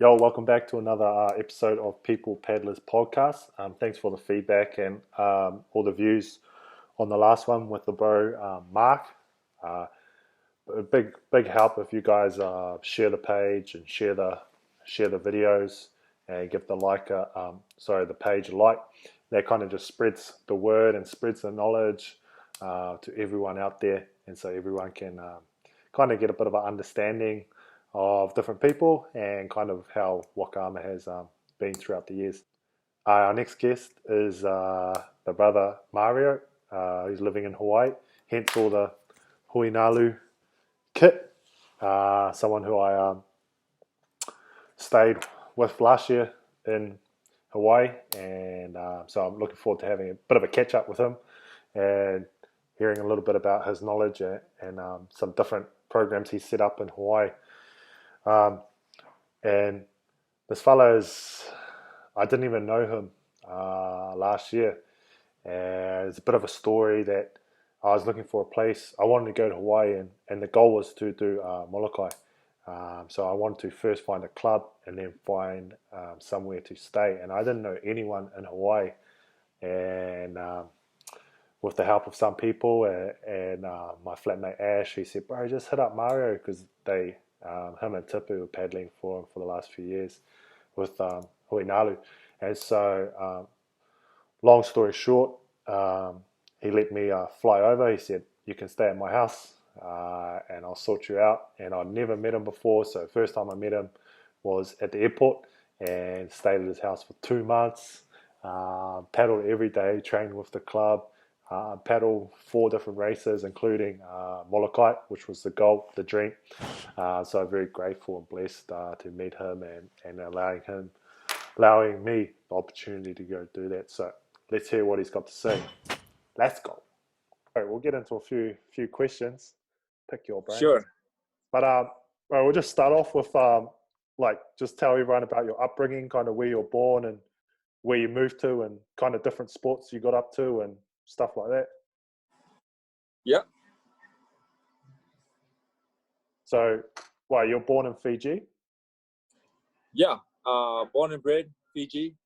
Yo, welcome back to another episode of People Paddlers podcast. Thanks for the feedback and all the views on the last one with the bro Mark. Uh, a big help if you guys share the page and share the videos and give the page a like. That kind of just spreads the word and spreads the knowledge to everyone out there, and so everyone can kind of get a bit of an understanding of different people and kind of how Wakama has been throughout the years. Our next guest is the brother Mario. He's living in Hawaii, hence all the Huinalu kit. Someone who I stayed with last year in Hawaii, and so I'm looking forward to having a bit of a catch up with him and hearing a little bit about his knowledge and some different programs he's set up in Hawaii. And this fellow I didn't even know him last year. And it's a bit of a story that I was looking for a place. I wanted to go to Hawaii, and the goal was to do Molokai. So I wanted to first find a club and then find somewhere to stay. And I didn't know anyone in Hawaii. And with the help of some people and my flatmate Ash, he said, "Bro, just hit up Mario," because him and Tipu were paddling for him for the last few years with Huinalu. And so, long story short, he let me fly over. He said, "You can stay at my house and I'll sort you out." And I'd never met him before, so first time I met him was at the airport and stayed at his house for 2 months. Paddled every day, trained with the club. Paddled 4 different races, including Molokai, which was the goal, the dream. So I'm very grateful and blessed to meet him and allowing me the opportunity to go do that. So let's hear what he's got to say. Let's go. All right, we'll get into a few questions. Pick your brain. Sure. But well, we'll just start off with just tell everyone about your upbringing, kind of where you're born and where you moved to, and kind of different sports you got up to and stuff like that. Yeah. So, you're born in Fiji? Yeah. Born and bred Fiji.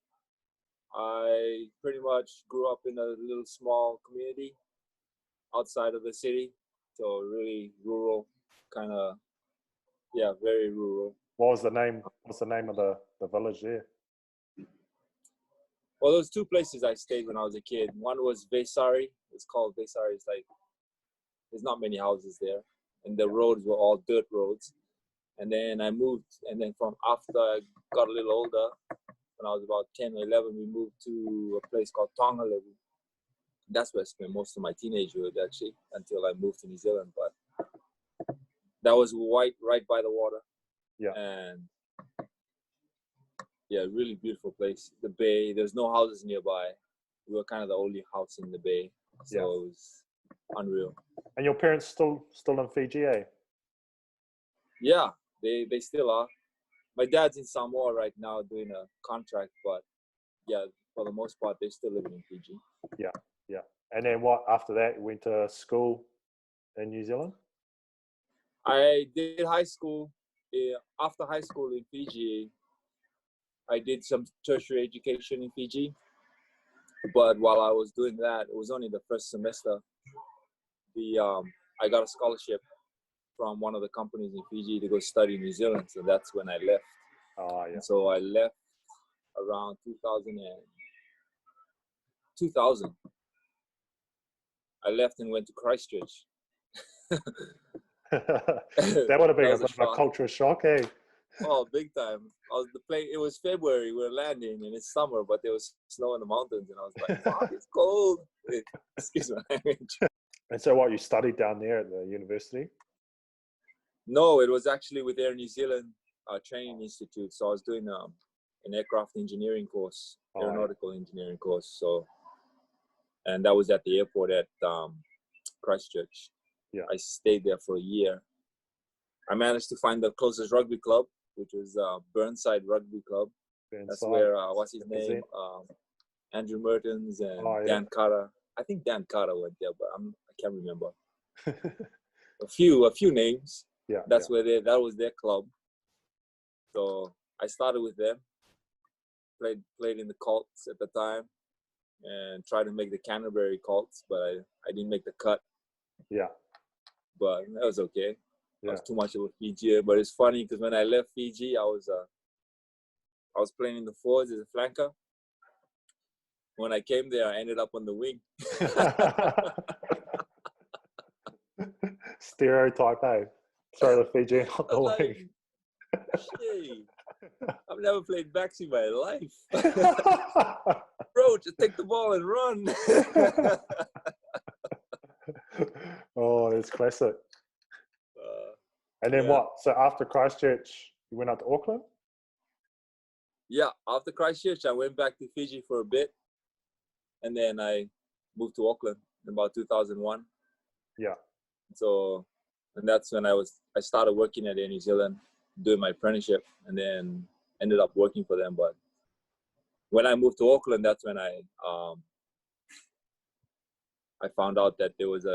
I pretty much grew up in a little small community outside of the city. So really rural, kind of, very rural. What's the name of the village there? Well, there was 2 places I stayed when I was a kid. One was Vesari. It's called Vesari. It's like, there's not many houses there. And the roads were all dirt roads. And then I moved. And then from after I got a little older, when I was about 10 or 11, we moved to a place called Tongalevu. That's where I spent most of my teenagehood, actually, until I moved to New Zealand. But that was right by the water. Yeah. And yeah, really beautiful place. The bay, there's no houses nearby. We were kind of the only house in the bay. So It was unreal. And your parents still in Fiji, eh? Yeah, they still are. My dad's in Samoa right now doing a contract, but yeah, for the most part, they're still living in Fiji. Yeah. And then what, after that, you went to school in New Zealand? I did high school. After high school in Fiji, I did some tertiary education in Fiji. But while I was doing that, it was only the first semester. I got a scholarship from one of the companies in Fiji to go study in New Zealand. So that's when I left. Oh, yeah. And so I left around 2000. I left and went to Christchurch. That would have been a bit of a cultural shock, eh? Oh, big time. It was February, we were landing, and it's summer, but there was snow in the mountains, and I was like, fuck, it's cold. Excuse my language. And so what, you studied down there at the university? No, it was actually with Air New Zealand Training Institute. So I was doing an aircraft engineering course, aeronautical engineering course. So, and that was at the airport at Christchurch. Yeah. I stayed there for a year. I managed to find the closest rugby club, which was Burnside Rugby Club. That's where, what's his name? Andrew Mertens and Dan Carter. I think Dan Carter went there, but I can't remember. a few names. Yeah. That's where that was their club. So I started with them. Played in the Colts at the time, and tried to make the Canterbury Colts, but I didn't make the cut. Yeah. But that was okay. I Yeah. was too much of a Fijian. But it's funny because when I left Fiji, I was playing in the forwards as a flanker. When I came there, I ended up on the wing. Stereotype, hey? Throw the Fijian on I the was wing. like, shit, I've never played backs in my life. Bro, just take the ball and run. Oh, it's classic. And then yeah. what? So after Christchurch, you went up to Auckland? Yeah, after Christchurch, I went back to Fiji for a bit. And then I moved to Auckland in about 2001. Yeah. So, and that's when I started working at Air New Zealand, doing my apprenticeship, and then ended up working for them. But when I moved to Auckland, that's when I found out that there was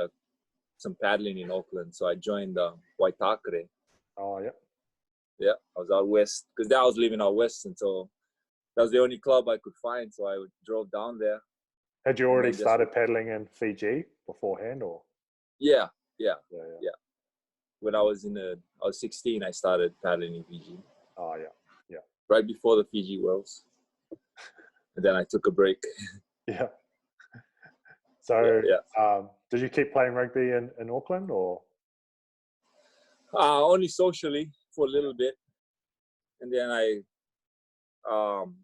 some paddling in Auckland. So I joined Waitakere. Oh, yeah. Yeah, I was out west because I was living out west, and so that was the only club I could find. So I drove down there. Had you already started paddling in Fiji beforehand, or? Yeah. When I was 16, I started paddling in Fiji. Oh, yeah. Right before the Fiji Worlds. And then I took a break. Yeah. So, yeah. Did you keep playing rugby in Auckland, or? Only socially for a little bit. And then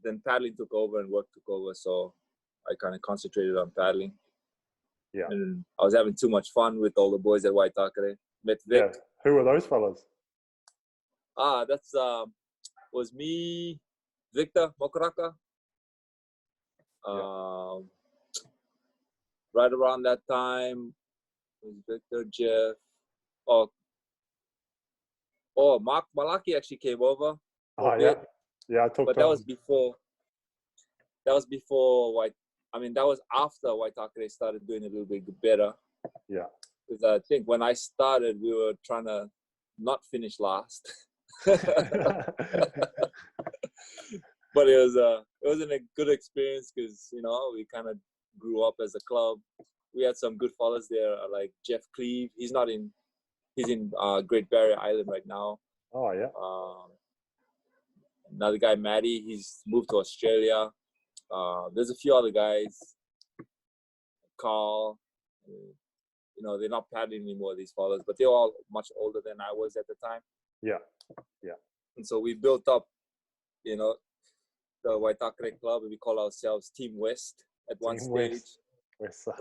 then paddling took over and work took over. So I kind of concentrated on paddling. Yeah. And I was having too much fun with all the boys at Waitakere. Met Vic. Yeah. Who were those fellas? That's was me, Victor Mokaraka. Right around that time was Victor, Jeff. Mark Malaki actually came over for a bit. Yeah, I talked but to him. That was before that was after Waitakere started doing a little bit better. Yeah. Because I think when I started, we were trying to not finish last. But it wasn't a good experience because we kind of grew up as a club. We had some good fellas there, like Jeff Cleve. He's in Great Barrier Island right now. Oh yeah. Another guy, Matty, he's moved to Australia. There's a few other guys, Carl. They're not paddling anymore, these fellas, but they're all much older than I was at the time. Yeah. And so we built up, the Waitakere Club, and we call ourselves Team West at one stage.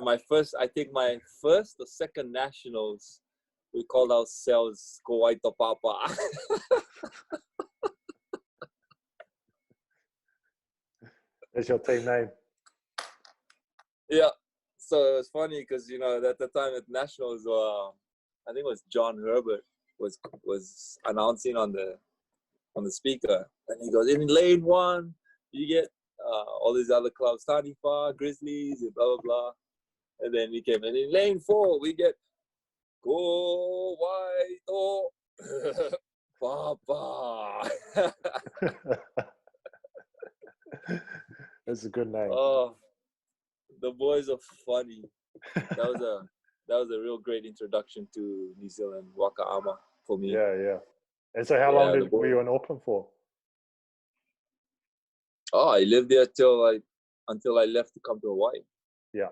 My first or second nationals, we called ourselves Kawaito Papa. That's your team name. Yeah. So it was funny because at the time at nationals, I think it was John Herbert was announcing on the speaker, and he goes, in lane 1 you get all these other clubs, Taniwha, Grizzlies, and blah blah blah, and then we came, and in lane 4 we get Kawaito Papa. That's a good name. Oh, the boys are funny. That was a real great introduction to New Zealand waka ama for me. Yeah. And so how long were you in Auckland for? Oh, I lived there until I left to come to Hawaii. Yeah.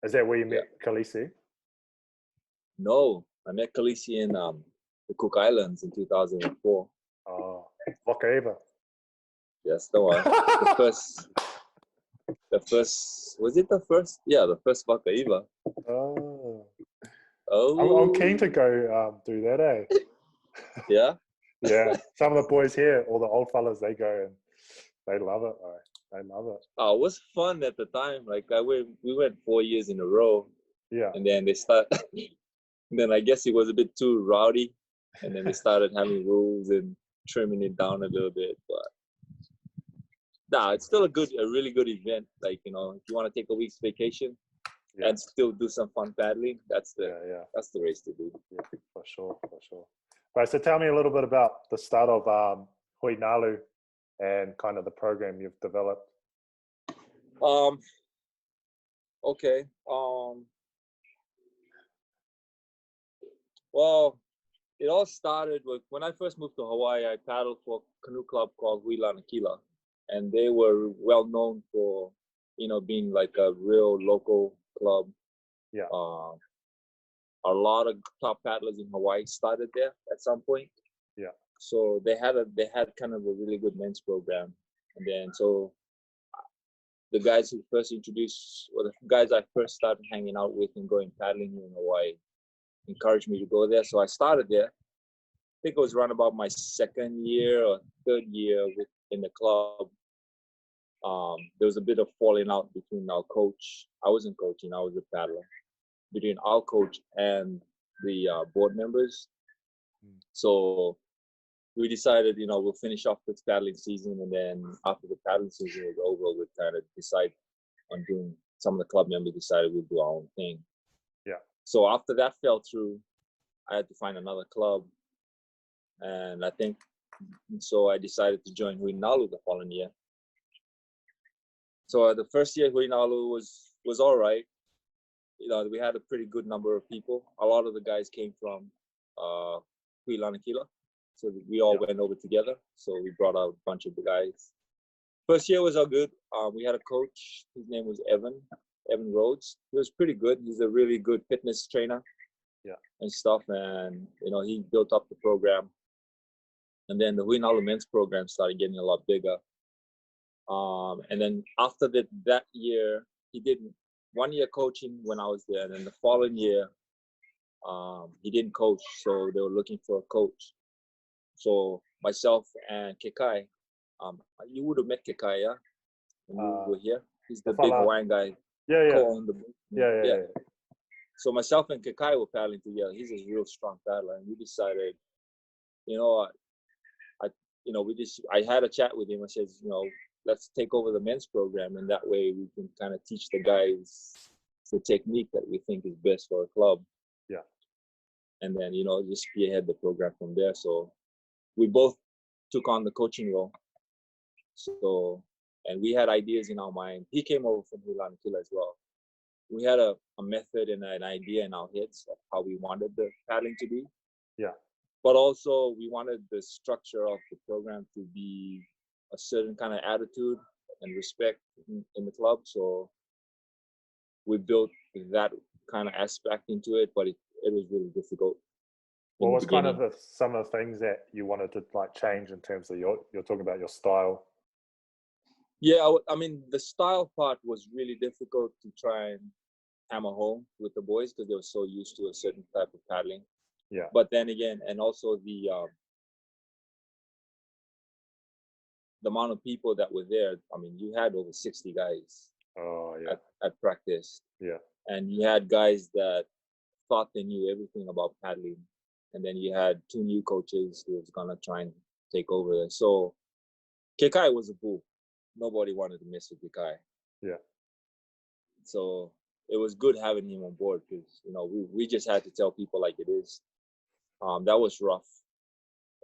Is that where you met Khaleesi? No, I met Khaleesi in the Cook Islands in 2004. Oh, Waka Yes, the one. Was it the first? Yeah, the first Wakaiva. Oh. Oh. I'm keen to go do that, eh? Yeah? Yeah. Some of the boys here, all the old fellas, they go and they love it. They love it. Oh, it was fun at the time. Like we went 4 years in a row. Yeah. And then then I guess it was a bit too rowdy. And then they started having rules and trimming it down a little bit. But it's still a really good event. Like, if you want to take a week's vacation and still do some fun paddling, that's the race to do. Yeah, for sure. Right, so tell me a little bit about the start of Hui Nalu. and kind of the program you've developed? Um, okay. Well, it all started with when I first moved to Hawaii. I paddled for a canoe club called Huila Nakila, and they were well known for, being like a real local club. Yeah, Uh, a lot of top paddlers in Hawaii started there at some point. yeah, So they had kind of a really good men's program, and then so the guys who first introduced, or the guys I first started hanging out with and going paddling in Hawaii, encouraged me to go there. So I started there. I think it was around about my second year or third year in the club. There was a bit of falling out between our coach. I wasn't coaching; I was a paddler. Between our coach and the board members. mm, So we decided, we'll finish off this paddling season, and then after the paddling season was over, we'd kind of decide on doing. Some of the club members decided we'd do our own thing. yeah. So after that fell through, I had to find another club, and I think so. I decided to join Huinalu the following year. So the first year Huinalu was all right. We had a pretty good number of people. A lot of the guys came from Huilanakila, so we all went over together. So we brought out a bunch of the guys. First year was all good. We had a coach. His name was Evan Rhodes. He was pretty good. He's a really good fitness trainer, Yeah. and stuff. And he built up the program. And then the Huinalu men's program started getting a lot bigger. And then after that year, he did 1 year coaching when I was there. And then the following year, he didn't coach, so they were looking for a coach. So myself and Kekai, you would have met Kekai, yeah, when you were here. He's the big fella. Hawaiian guy, Yeah, yeah, co-owned the boat. yeah. So myself and Kekai were paddling together. He's a real strong paddler, and we decided, you know, I, I had a chat with him. I said, let's take over the men's program, and that way we can kind of teach the guys the technique that we think is best for a club. Yeah. And then, just spearhead the program from there. So we both took on the coaching role. So, and we had ideas in our mind. He came over from Huilanakila as well. We had a method and an idea in our heads of how we wanted the paddling to be. Yeah. But also we wanted the structure of the program to be a certain kind of attitude and respect in the club. So we built that kind of aspect into it, but it was really difficult. What was kind of some of the things that you wanted to like change in terms of you're talking about your style? Yeah, I mean, the style part was really difficult to try and hammer home with the boys because they were so used to a certain type of paddling. Yeah. But then again, and also the amount of people that were there. I mean, you had over 60 guys. Oh yeah. At practice. Yeah. And you had guys that thought they knew everything about paddling, and then you had 2 new coaches who was gonna try and take over there. So Kekai was a bull. Nobody wanted to mess with Kekai. Yeah. So it was good having him on board because we just had to tell people like it is. That was rough,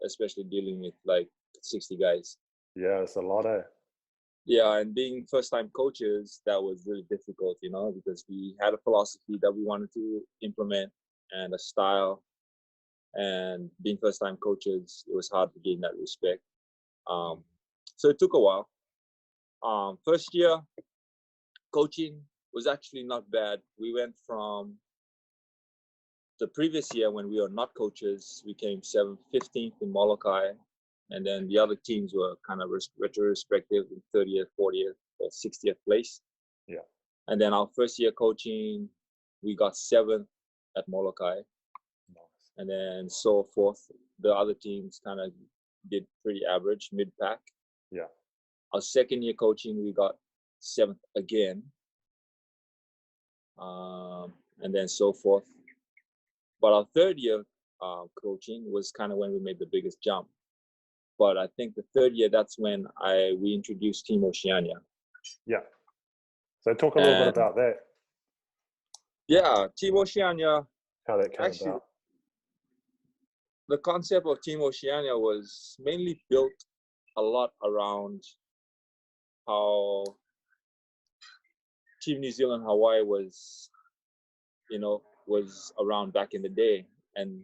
especially dealing with like 60 guys. Yeah, it's a lot of. Yeah, and being first-time coaches, that was really difficult, because we had a philosophy that we wanted to implement and a style. And being first-time coaches, it was hard to gain that respect. So it took a while. First year, coaching was actually not bad. We went from the previous year when we were not coaches, we came 15th in Molokai. And then the other teams were kind of retrospective in 30th, 40th, or 60th place. Yeah. And then our first year coaching, we got 7th at Molokai. Nice. And then so forth. The other teams kind of did pretty average, mid-pack. Yeah. Our second year coaching, we got 7th again. And then so forth. But our third year coaching was kind of when we made the biggest jump. But I think the third year, that's when we introduced Team Oceania. Yeah. So talk a little bit about that. Yeah, Team Oceania. How that came about. The concept of Team Oceania was mainly built a lot around how Team New Zealand Hawaii was, was around back in the day, and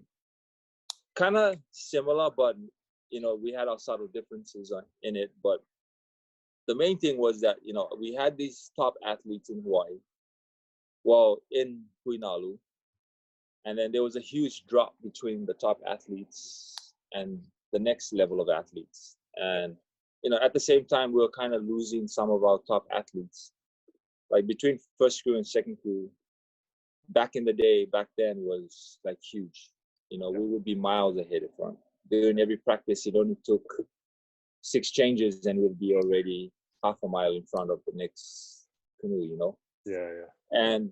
kind of similar, but we had our subtle differences in it. But the main thing was that we had these top athletes in Hawaii, well, in Huinalu, and then there was a huge drop between the top athletes and the next level of athletes. And at the same time, we were kind of losing some of our top athletes, like between first crew and second crew. Back in the day, back then was like huge. We would be miles ahead of front. During every practice, it only took 6 changes and we'd be already half a mile in front of the next canoe. Yeah. And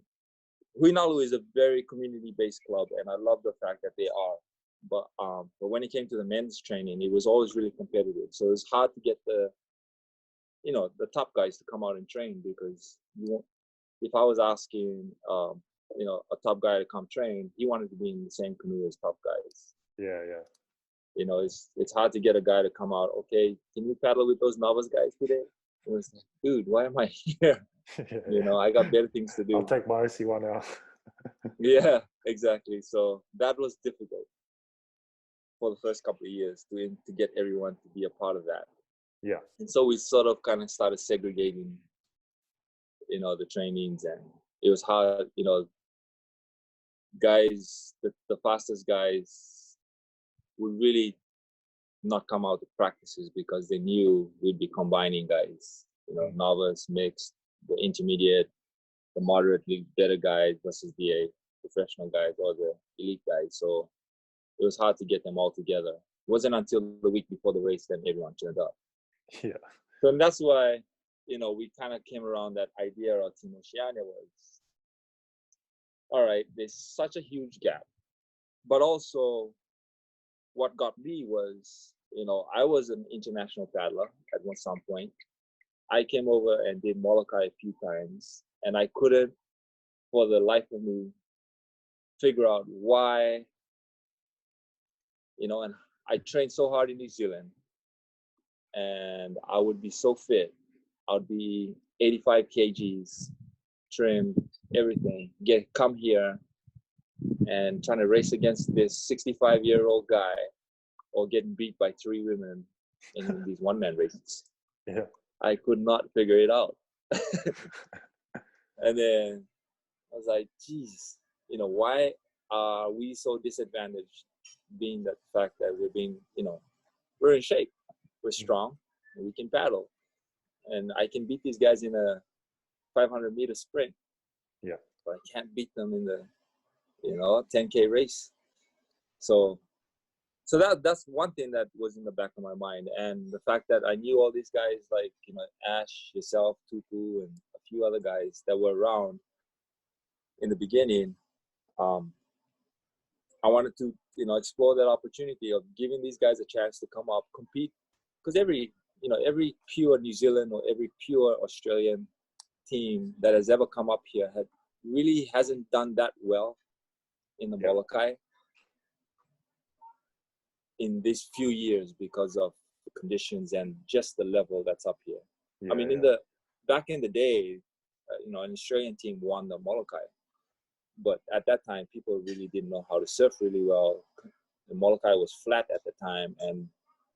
Huinalu is a very community-based club, and I love the fact that they are. But when it came to the men's training, it was always really competitive. So it was hard to get the top guys to come out and train, because if I was asking a top guy to come train, he wanted to be in the same canoe as top guys. Yeah. It's hard to get a guy to come out. Okay, can you paddle with those novice guys today? It was like, dude, why am I here? I got better things to do. I'll take my OC1 out. Yeah, exactly. So that was difficult for the first couple of years to get everyone to be a part of that. Yeah. And so we sort of kind of started segregating, the trainings, and it was hard, guys, the fastest guys would really not come out to practices because they knew we'd be combining guys, novice, mixed, the intermediate, the moderately better guys versus the professional guys or the elite guys. So it was hard to get them all together. It wasn't until the week before the race that everyone turned up. Yeah. So that's why, we kind of came around that idea of Team Oceania was, all right, there's such a huge gap. But also what got me was, I was an international paddler at some point. I came over and did Molokai a few times, and I couldn't, for the life of me, figure out why, and I trained so hard in New Zealand, and I would be so fit. I would be 85 kgs, trimmed, everything, come here and trying to race against this 65-year-old guy or getting beat by 3 women in these one-man races. Yeah. I could not figure it out. And then I was like, geez, why are we so disadvantaged, being that fact that we're in shape, we're strong, and we can paddle. And I can beat these guys in a 500-meter sprint. Yeah. But I can't beat them in the 10K race. So that's one thing that was in the back of my mind. And the fact that I knew all these guys like, Ash, yourself, Tupu, and a few other guys that were around in the beginning, I wanted to, explore that opportunity of giving these guys a chance to come up, compete. Because every pure New Zealand or every pure Australian team that has ever come up here hasn't done that well in the Molokai in these few years because of the conditions and just the level that's up here. I mean, back in the day, an Australian team won the Molokai, but at that time, people really didn't know how to surf really well. The Molokai was flat at the time, and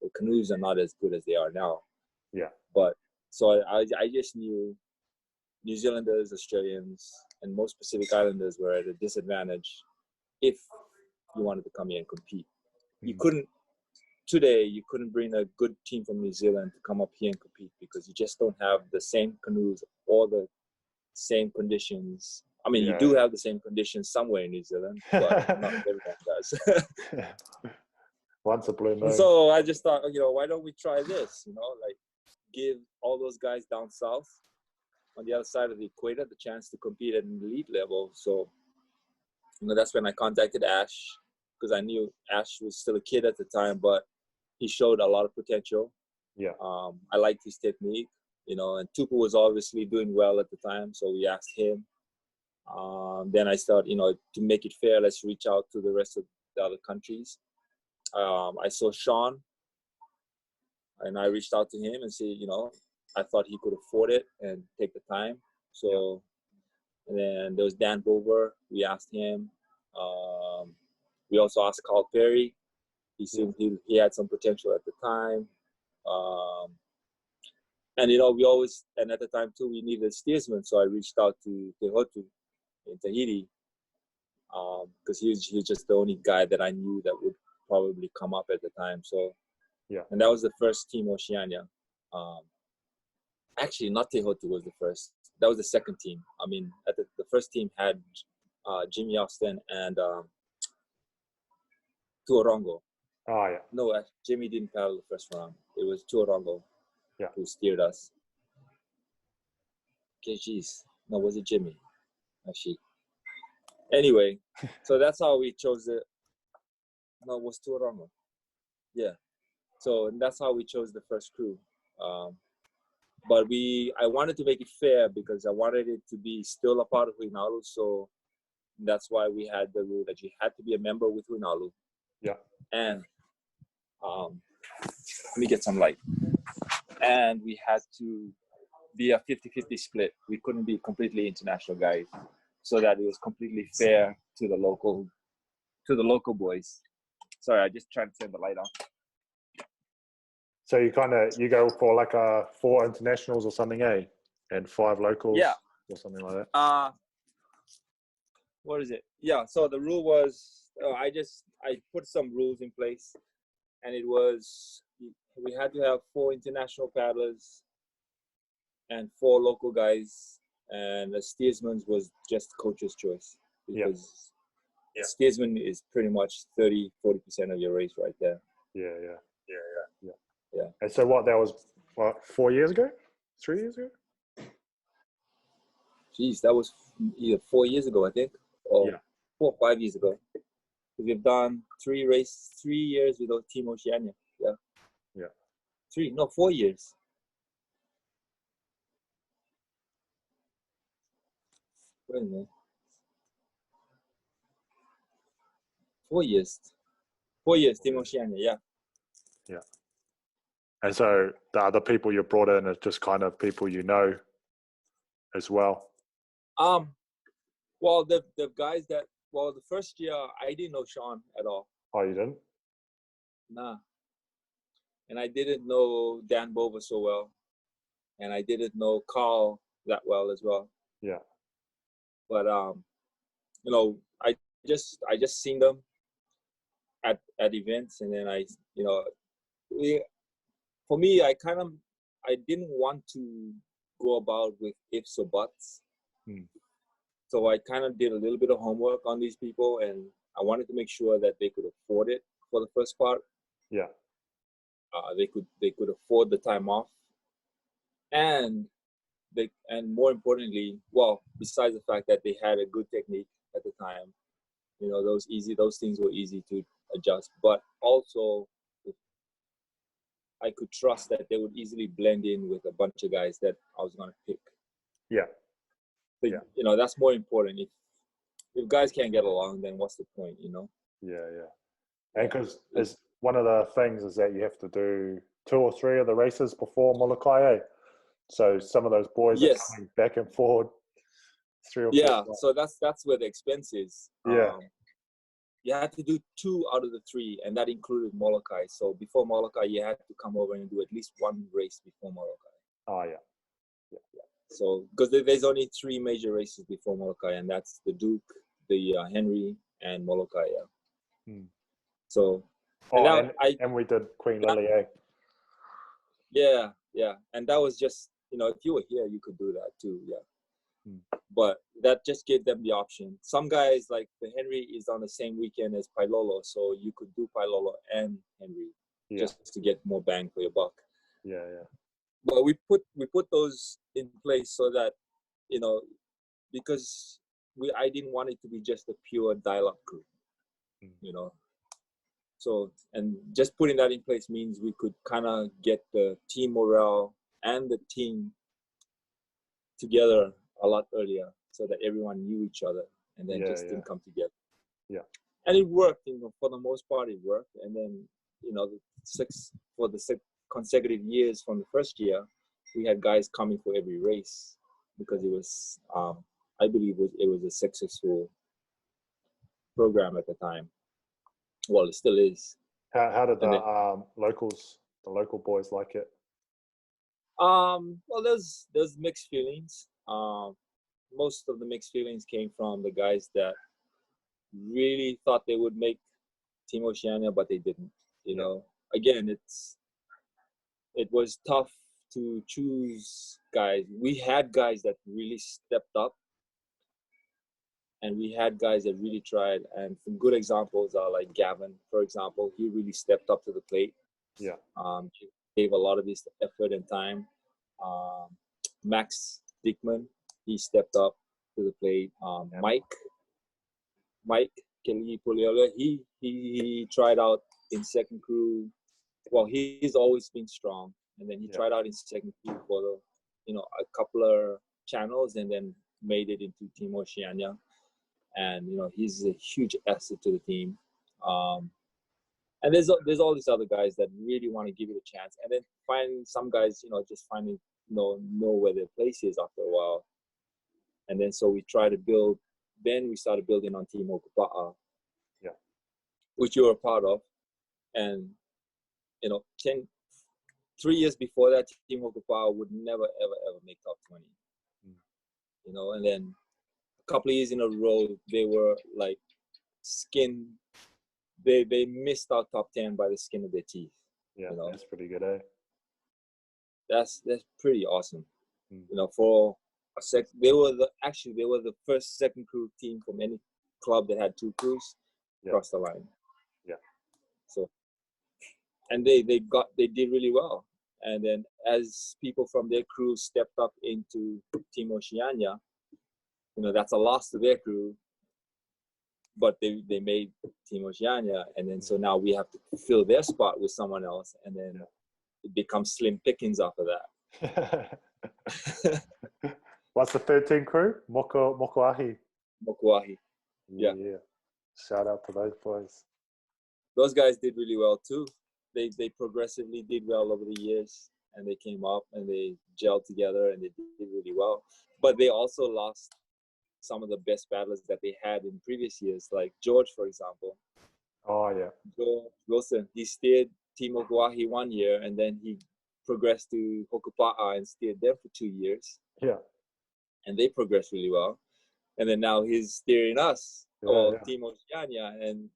the canoes are not as good as they are now. Yeah. But so I just knew New Zealanders, Australians, and most Pacific Islanders were at a disadvantage if you wanted to come here and compete. You couldn't bring a good team from New Zealand to come up here and compete because you just don't have the same canoes or the same conditions. I mean, you do have the same conditions somewhere in New Zealand, but not everyone does. Once a blue moon. So I just thought, why don't we try this? Like give all those guys down south on the other side of the equator the chance to compete at an elite level. So, that's when I contacted Ash, because I knew Ash was still a kid at the time, but he showed a lot of potential. Yeah. I liked his technique, and Tupu was obviously doing well at the time, so we asked him. Then I started, to make it fair, let's reach out to the rest of the other countries. I saw Sean and I reached out to him and said, I thought he could afford it and take the time. So, and then there was Dan Bover. We asked him. We also asked Carl Perry. He seemed he had some potential at the time. And we always, and at the time too, we needed a steersman. So I reached out to Tehotu in Tahiti, because he was just the only guy that I knew that would probably come up at the time. So, and that was the first team Oceania. Actually, not Tehotu was the first. That was the second team. I mean, the first team had Jimmy Austin and Tuorongo. Oh, yeah. No, Jimmy didn't paddle the first round. It was Tuorongo who steered us. Okay, geez. No, was it Jimmy? Actually. Anyway, so that's how we chose it. No, it was Tuorongo. Yeah. So that's how we chose the first crew. But I wanted to make it fair because I wanted it to be still a part of Huinalu. So that's why we had the rule that you had to be a member with Huinalu. Yeah. And let me get some light. And we had to be a 50-50 split. We couldn't be completely international guys, so that it was completely fair to the local boys. Sorry, I just tried to turn the light on. So you go for like 4 internationals or something, eh? And 5 locals, or something like that. What is it? Yeah. So the rule was I put some rules in place, and it was we had to have 4 international paddlers and 4 local guys, and the steersman was just coach's choice because steersman is pretty much 30-40% of your race right there. Yeah. And so that was 4 years ago? 3 years ago? Geez, that was either 4 years ago, I think, or 4 or 5 years ago. We've done 3 years with Team Oceania. Yeah. 4 years. Wait a minute. 4 years. 4 years, Team Oceania, Yeah. And so the other people you brought in are just kind of people you know as well. Well, the guys the first year I didn't know Sean at all. Oh, you didn't? Nah. And I didn't know Dan Bova so well. And I didn't know Carl that well as well. Yeah. But I just seen them at events, and then for me, I didn't want to go about with ifs or buts. So I kind of did a little bit of homework on these people, and I wanted to make sure that they could afford it for the first part. Yeah. They could afford the time off, and more importantly, well, besides the fact that they had a good technique at the time, those things were easy to adjust, but also I could trust that they would easily blend in with a bunch of guys that I was going to pick. Yeah. So, that's more important. If guys can't get along, then what's the point, Yeah. And because one of the things is that you have to do 2 or 3 of the races before Molokai, eh? So some of those boys are coming back and forward 3 or 4 times. So that's where the expense is. You had to do 2 out of the 3, and that included Molokai. So before Molokai, you had to come over and do at least 1 race before Molokai. Oh, yeah. So because there's only 3 major races before Molokai, and that's the Duke, the Henry, and Molokai. So. And we did Queen Lily, eh? Yeah. And that was just, if you were here, you could do that too, But that just gave them the option. Some guys, like the Henry, is on the same weekend as Pailolo, so you could do Pailolo and Henry just to get more bang for your buck. Yeah. But we put those in place so that, because I didn't want it to be just a pure dial-up crew, So, and just putting that in place means we could kind of get the team morale and the team together a lot earlier so that everyone knew each other and then didn't come together. Yeah. And it worked, for the most part it worked. And then, consecutive years from the first year, we had guys coming for every race because it was, I believe, it was a successful program at the time. Well, it still is. How did And then, the local boys like it? well, there's mixed feelings. Most of the mixed feelings came from the guys that really thought they would make Team Oceania, but they didn't. You know, again, it was tough to choose guys. We had guys that really stepped up, and we had guys that really tried. And some good examples are like Gavin, for example. He really stepped up to the plate. Yeah. He gave a lot of his effort and time. Max Dickman, he stepped up to the plate. Mike Kelly Poliola, he tried out in second crew. Well, he's always been strong, and then he tried out in second crew for a couple of channels, and then made it into Team Oceania. And he's a huge asset to the team. And there's all these other guys that really want to give it a chance, and then find some guys, just finding know where their place is after a while. And then so we try to build. Then we started building on Team Okupa'a, which you were a part of, and 3 years before that, Team Okupa'a would never ever make top 20. And then a couple of years in a row, they were like skin. They missed out top 10 by the skin of their teeth. Yeah, that's pretty good, eh? That's pretty awesome. For a sec, they were the first second crew team from any club that had two crews across the line. Yeah. So, and they did really well. And then as people from their crew stepped up into Team Oceania, that's a loss to their crew. But they made Team Oceania, and then so now we have to fill their spot with someone else, and then it becomes slim pickings after that. What's the 13 crew? Mokoahi. Mokuahi. Yeah. Shout out to those boys. Those guys did really well too. They progressively did well over the years, and they came up and they gelled together and they did really well. But they also lost some of the best battlers that they had in previous years, like George, for example. Oh, yeah. George Wilson, he steered Team Okuahi 1 year, and then he progressed to Hokupa'a and steered there for 2 years. Yeah. And they progressed really well. And then now he's steering us, Team Oceania, and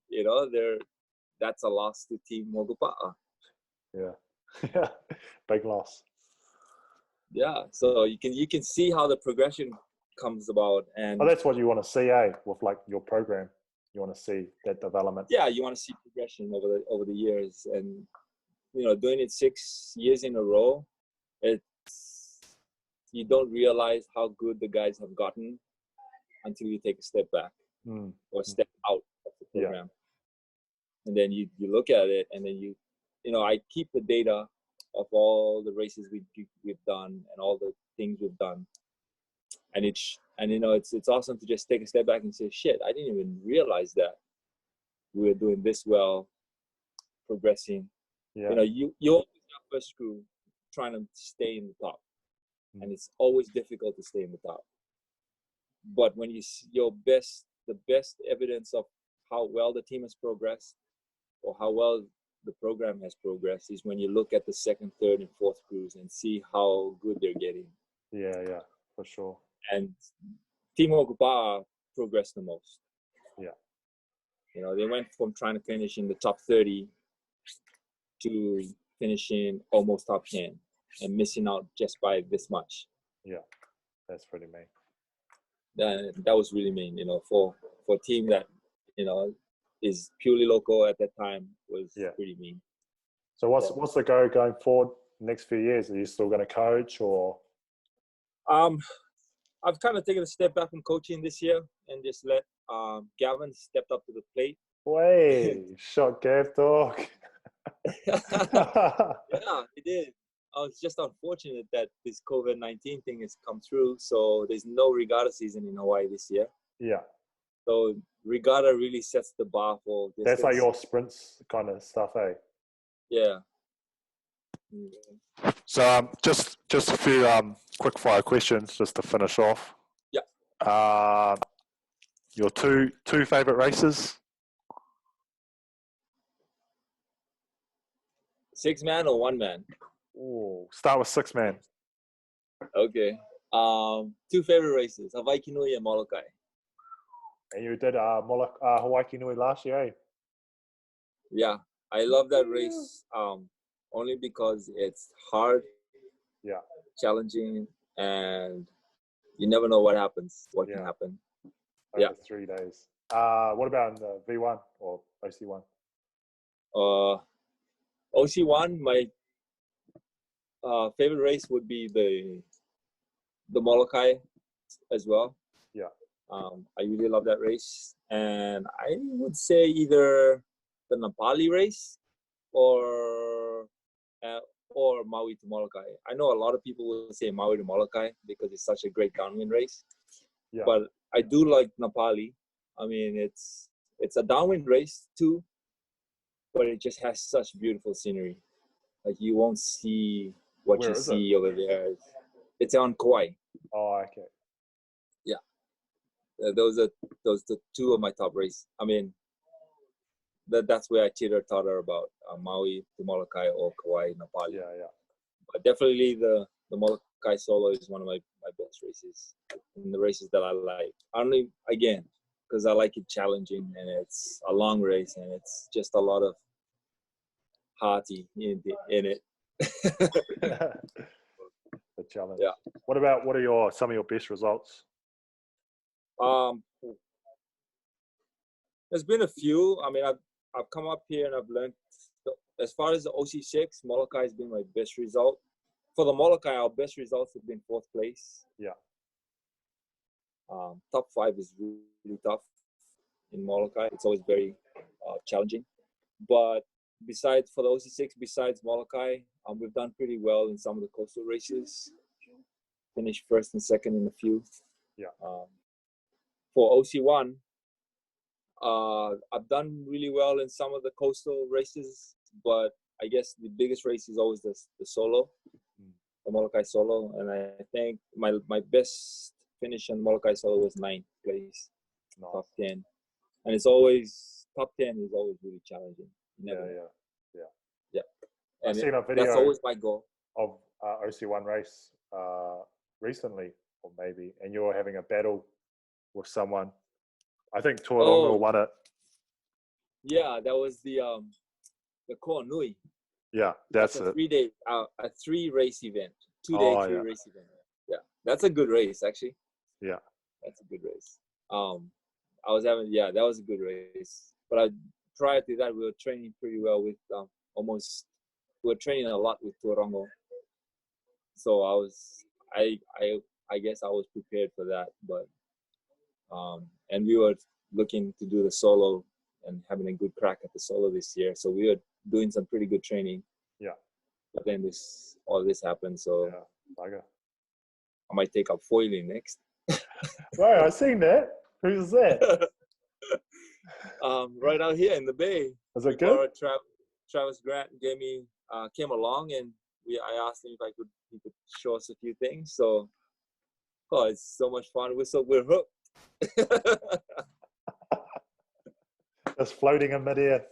that's a loss to Team Hokupa'a. Yeah. Big loss. Yeah. So you can see how the progression comes about, and that's what you want to see, with like your program. You want to see that development. Yeah, you want to see progression over the years, and doing it 6 years in a row, you don't realize how good the guys have gotten until you take a step back or step out of the program. And then you look at it, and then I keep the data of all the races we've done and all the things we've done. And it's awesome to just take a step back and say, shit, I didn't even realize that we were doing this well, progressing. Yeah. You always have first crew trying to stay in the top, and it's always difficult to stay in the top. But when you see the best evidence of how well the team has progressed or how well the program has progressed is when you look at the second, third, and fourth crews and see how good they're getting. Yeah, for sure. And Team Okupa'a progressed the most. Yeah. They went from trying to finish in the top 30 to finishing almost top 10 and missing out just by this much. Yeah, that's pretty mean. That was really mean, for a team that, is purely local at that time was pretty mean. So what's the go going forward next few years? Are you still going to coach, or? I've kind of taken a step back from coaching this year and just let Gavin step up to the plate. Way, shot Gav dog. Yeah, he did. It's just unfortunate that this COVID-19 thing has come through, so there's no regatta season in Hawaii this year. Yeah. So regatta really sets the bar for this. That's like your sprints kind of stuff, eh? Yeah. So just a few quick fire questions just to finish off. Yeah. Your two favorite races? 6-man or 1-man? Ooh, start with 6-man. Okay. 2 favorite races: Hawaii Kinui and Molokai. And you did Hawaii Kinui last year, eh? Yeah, I love that race. Only because it's hard, Yeah, challenging, and you never know what happens. What can yeah. happen? Over 3 days. What about in the V1 or OC1? OC1, my favorite race would be the Molokai as well. Yeah. I really love that race, and I would say either the Nepali race or Maui to Molokai. I know a lot of people will say Maui to Molokai because it's such a great downwind race. Yeah. But I do like Nepali. I mean, it's a downwind race too, but it just has such beautiful scenery. Like you won't see what Where you is see over there. It's on Kauai. Oh, okay. Yeah, those are the 2 of my top races. I mean, that's where I teeter-totter about Maui to Molokai or Kauai, Nepali. Yeah, yeah. But definitely the Molokai Solo is one of my best races, and the races that I like. Only again because I like it challenging, and it's a long race, and it's just a lot of hearty in it. The challenge. Yeah. What are some of your best results? There's been a few. I mean, I've come up here and I've learned. As far as the OC6, Molokai has been my best result. For the Molokai, our best results have been 4th place. Yeah. Top 5 is really tough in Molokai. It's always very challenging. But besides for the OC6, besides Molokai, we've done pretty well in some of the coastal races. Finished 1st and 2nd in a few. Yeah. For OC1, I've done really well in some of the coastal races, but I guess the biggest race is always the solo, the Molokai Solo, and I think my best finish on Molokai Solo was 9th place, Nice. top 10, and it's always top 10 is always really challenging. Yeah. And I've seen a video. That's always my goal. Of OC1 race recently, or maybe, and you were having a battle with someone. I think Tuarongo won it. Yeah, that was the Koa Nui. Yeah, that's a 3-day, a 3-race event, 2-day, 3-race event. Yeah, that's a good race actually. Yeah, that's a good race. That was a good race. But prior to that, we were training pretty well with we were training a lot with Tuarongo. So I guess I was prepared for that, but and we were looking to do the solo and having a good crack at the solo this year. So we were doing some pretty good training. Yeah. But then all this happened, so yeah, I might take up foiling next. Right, I seen that. Who's that? Right out here in the bay. Is it good? Travis Grant came along, and I asked him if he could show us a few things. So, it's so much fun. We're hooked. Just floating in midair.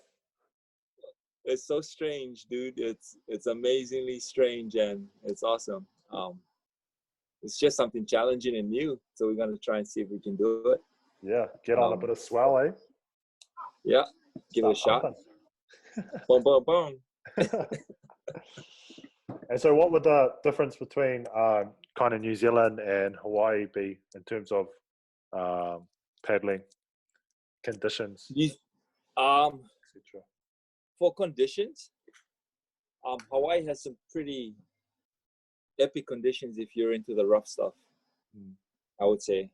It's so strange, dude. It's amazingly strange, and it's awesome. It's just something challenging and new. So we're gonna try and see if we can do it. Yeah, get on a bit of swell, eh? Yeah, give it a shot. Boom, boom, boom. And so, what would the difference between kind of New Zealand and Hawaii be in terms of paddling conditions, etc.? For conditions, Hawaii has some pretty epic conditions if you're into the rough stuff. I would say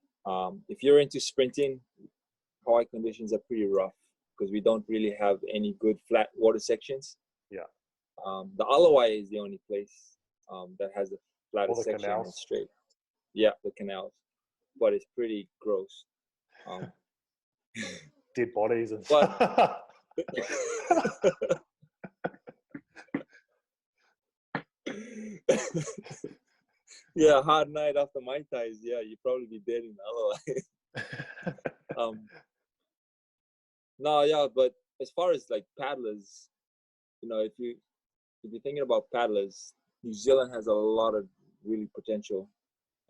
if you're into sprinting, Hawaii conditions are pretty rough because we don't really have any good flat water sections. Yeah. The Alawai is the only place that has a flatter section canals. and straight. Yeah, the canals, but it's pretty gross. Dead bodies and stuff. Yeah, hard night after Mai Tais. Yeah, you'd probably be dead in the other life. No, yeah, but as far as like paddlers, if you're thinking about paddlers, New Zealand has a lot of really potential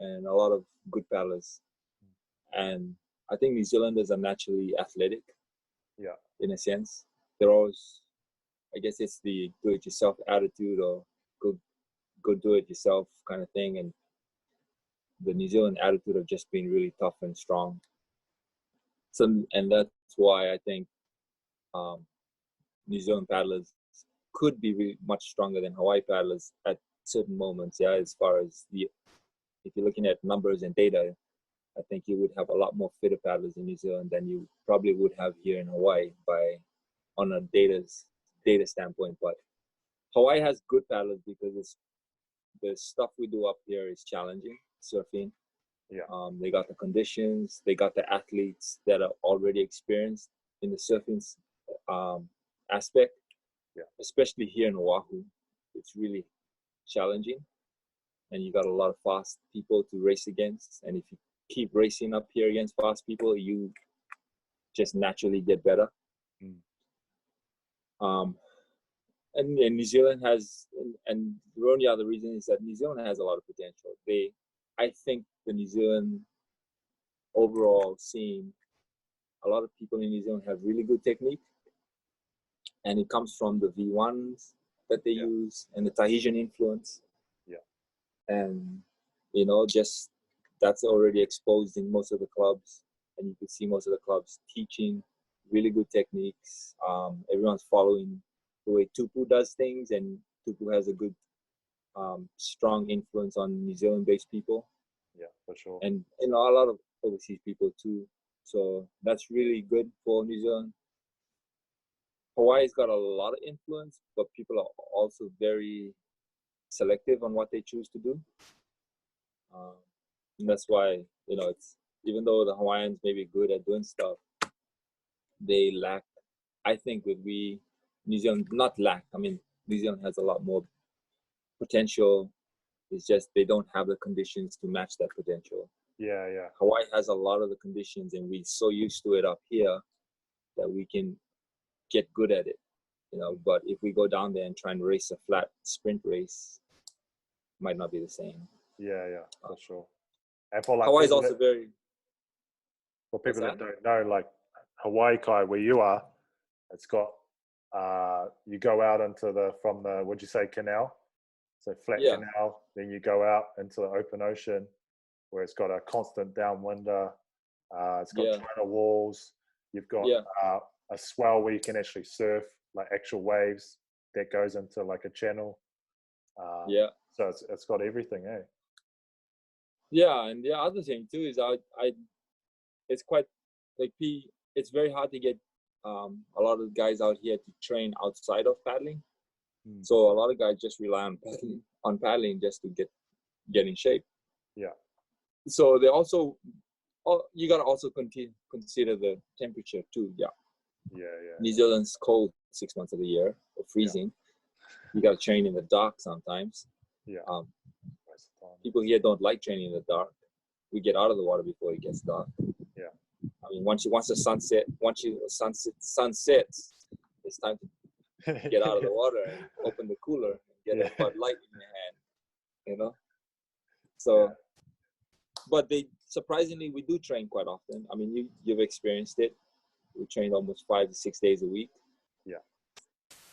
and a lot of good paddlers. And I think New Zealanders are naturally athletic. Yeah. In a sense. They're always, I guess it's the do-it-yourself attitude or go do it yourself kind of thing. And the New Zealand attitude of just being really tough and strong. So, and that's why I think New Zealand paddlers could be really much stronger than Hawaii paddlers at certain moments. Yeah, as far as if you're looking at numbers and data, I think you would have a lot more fitter paddlers in New Zealand than you probably would have here in Hawaii on a data standpoint. But Hawaii has good paddlers because the stuff we do up here is challenging, surfing. Yeah. They got the conditions, they got the athletes that are already experienced in the surfing aspect. Yeah. Especially here in Oahu, it's really challenging, and you got a lot of fast people to race against. And if you keep racing up here against fast people, you just naturally get better. And New Zealand has, and the only other reason is that New Zealand has a lot of potential. I think the New Zealand overall scene, a lot of people in New Zealand have really good technique, and it comes from the V1s that they use and the Tahitian influence. Yeah. And, just that's already exposed in most of the clubs, and you could see most of the clubs teaching really good techniques. Everyone's following the way Tupu does things, and Tupu has a good, strong influence on New Zealand-based people. Yeah, for sure. And a lot of overseas people too. So that's really good for New Zealand. Hawaii's got a lot of influence, but people are also very selective on what they choose to do. And that's why, it's, even though the Hawaiians may be good at doing stuff, they lack, I think New Zealand, not lack, I mean, New Zealand has a lot more potential. It's just they don't have the conditions to match that potential. Yeah, yeah. Hawaii has a lot of the conditions, and we're so used to it up here that we can get good at it, But if we go down there and try and race a flat sprint race, it might not be the same. Yeah, yeah, for sure. And for like Hawaii's also very. For people that don't know, like Hawaii Kai, where you are, it's got you go out into from the what'd you say, canal? So flat canal, then you go out into the open ocean where it's got a constant downwinder. It's got tidal walls. You've got a swell where you can actually surf, like actual waves that goes into like a channel. So it's got everything, eh? Yeah, and the other thing too is it's quite like it's very hard to get a lot of guys out here to train outside of paddling. So a lot of guys just rely on paddling just to get in shape. Yeah. So they also, you gotta also consider the temperature too. Yeah. New Zealand's cold 6 months of the year, or freezing. You gotta train in the dark sometimes. Yeah. People here don't like training in the dark. We get out of the water before it gets dark. Yeah. I mean, once the sun sets, it's time to get out of the water and open the cooler and get a Bud Light in your hand, So, but surprisingly, we do train quite often. I mean, you've experienced it. We train almost 5 to 6 days a week. Yeah.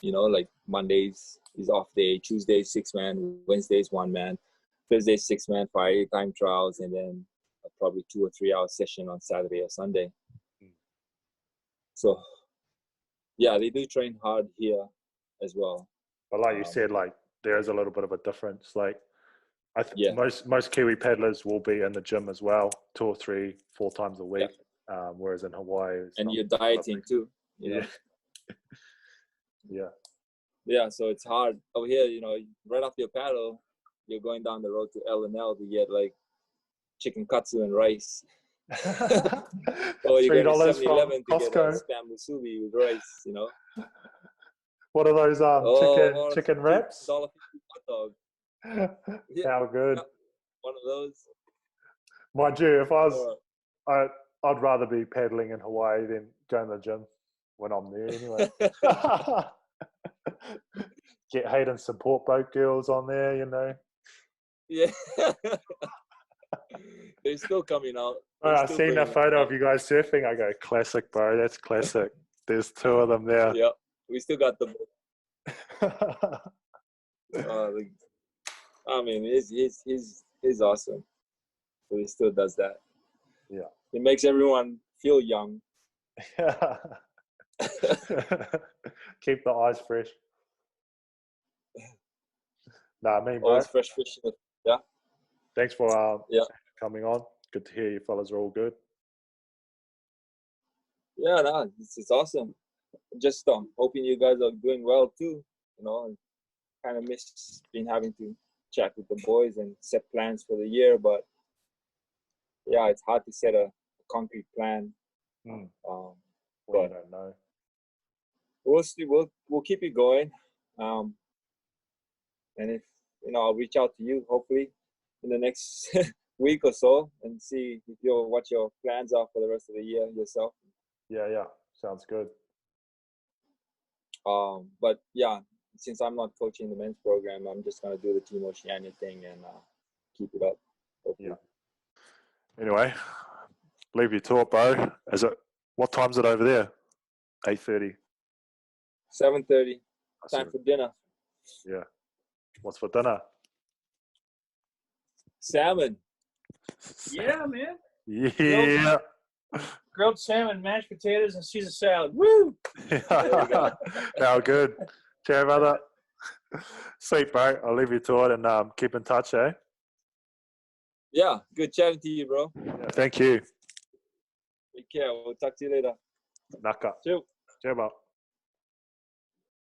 Like Mondays is off day, Tuesdays 6-man, Wednesdays 1-man, Thursdays 6-man, Friday time trials, and then probably 2 or 3 hour session on Saturday or Sunday. So, yeah, they do train hard here as well. But like you said, like there is a little bit of a difference. Like I think most Kiwi paddlers will be in the gym as well, 2 or 3, 4 times a week. Whereas in Hawaii, and you're dieting too. Yeah. Yeah, so it's hard over here. Right off your paddle, you're going down the road to L&L to get like chicken katsu and rice. Or you go to 7-Eleven to get a spam musubi with rice. What are those chicken wraps? $1.50 hot dog. Yeah, How good. yeah, one of those. Mind you, if I was, Or I, I'd rather be paddling in Hawaii than going to the gym when I'm there anyway. Get Hayden support boat girls on there, you know. yeah, they're still coming out. Oh, They're I still seen that bringing them photo out. of you guys surfing. I go, classic, bro. That's classic. There's two of them there. Yeah, we still got the. Like, I mean, he's awesome. So he still does that. Yeah. He makes everyone feel young. Keep the eyes fresh. Nah, me, bro. Always fresh fish. Yeah, Thanks for yeah, coming on. Good to hear you fellas are all good. yeah. Nah, it's awesome. Just hoping you guys are doing well too. You know, and kind of miss being having to chat with the boys and set plans for the year, but yeah, it's hard to set a concrete plan. Mm. Um, Well, you but don't know. we'll see. We'll keep it going. Um, and if I'll reach out to you hopefully in the next week or so and see if what your plans are for the rest of the year yourself. Yeah. Sounds good. But yeah, since I'm not coaching the men's program, I'm just gonna do the Team Oceania thing and keep it up. Hopefully. Yeah. Anyway, leave you to it, bro. What time's it over there? 8:30. 7:30. Time for dinner. Yeah. What's for dinner? Salmon. Yeah, man. Yeah. Grilled salmon, mashed potatoes, and Caesar salad. Woo! There you go. How good. Ciao, brother. Sweet, bro. I'll leave you to it and keep in touch, eh? Yeah, good chatting to you, bro. Yeah, thank you. Take care. We'll talk to you later. Naka. Ciao. Ciao, bro.